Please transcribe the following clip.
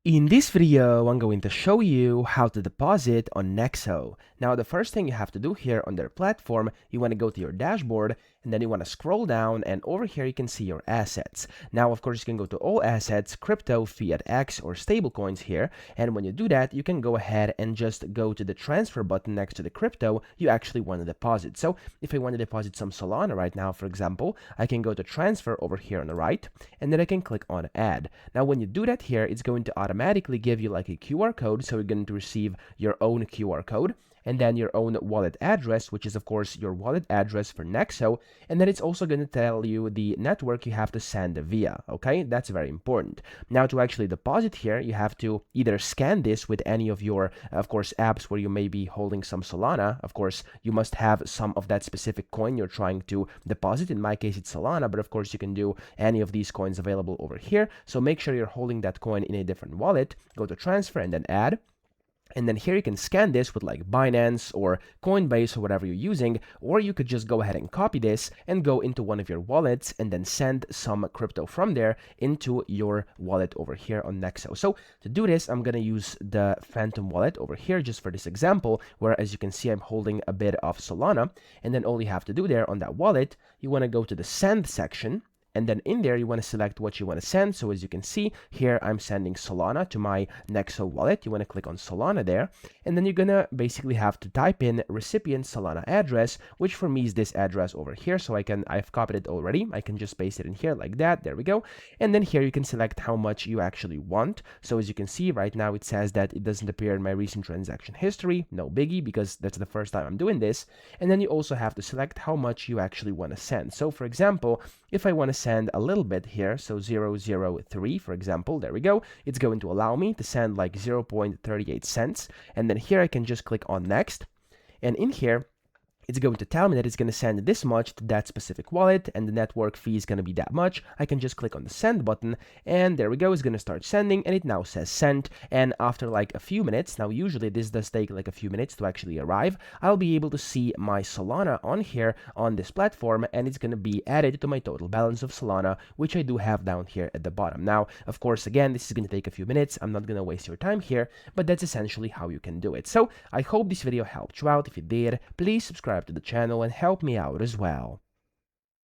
In this video, I'm going to show you how to deposit on Nexo. Now, the first thing you have to do here on their platform, you want to go to your dashboard, and then you want to scroll down, and over here you can see your assets. Now, of course, you can go to all assets, crypto, fiat X, or stablecoins here, and when you do that, you can go ahead and just go to the transfer button next to the crypto you actually want to deposit. So, if I want to deposit some Solana right now, for example, I can go to transfer over here on the right, and then I can click on add. Now, when you do that here, it's going to automatically give you like a QR code, so you're going to receive your own QR code, and then your own wallet address, which is of course your wallet address for Nexo, and then it's also going to tell you the network you have to send via. Okay, that's very important. Now, to actually deposit here, you have to either scan this with any of your, of course, apps where you may be holding some Solana. Of course, you must have some of that specific coin you're trying to deposit. In my case, it's Solana, but of course you can do any of these coins available over here. So make sure you're holding that coin in a different wallet. Go to transfer and then add. And then here you can scan this with like Binance or Coinbase or whatever you're using, or you could just go ahead and copy this and go into one of your wallets and then send some crypto from there into your wallet over here on Nexo. So to do this, I'm going to use the Phantom wallet over here just for this example, where as you can see, I'm holding a bit of Solana. And then all you have to do there on that wallet, you want to go to the send section. And then in there, you want to select what you want to send. So as you can see here, I'm sending Solana to my Nexo wallet. You want to click on Solana there. And then you're going to basically have to type in recipient Solana address, which for me is this address over here. So I've copied it already. I can just paste it in here like that. There we go. And then here you can select how much you actually want. So as you can see right now, it says that it doesn't appear in my recent transaction history. No biggie, because that's the first time I'm doing this. And then you also have to select how much you actually want to send. So for example, if I want to send a little bit here, so 0.003 for example, there we go, it's going to allow me to send like 0.38 cents, and then here I can just click on next, and in here it's going to tell me that it's going to send this much to that specific wallet, and the network fee is going to be that much. I can just click on the send button, and there we go, it's going to start sending, and it now says sent. And after like a few minutes, now usually this does take like a few minutes to actually arrive, I'll be able to see my Solana on here on this platform, and it's going to be added to my total balance of Solana, which I do have down here at the bottom. Now, of course, again, this is going to take a few minutes. I'm not going to waste your time here, but that's essentially how you can do it. So I hope this video helped you out. If it did, please subscribe to the channel and help me out as well.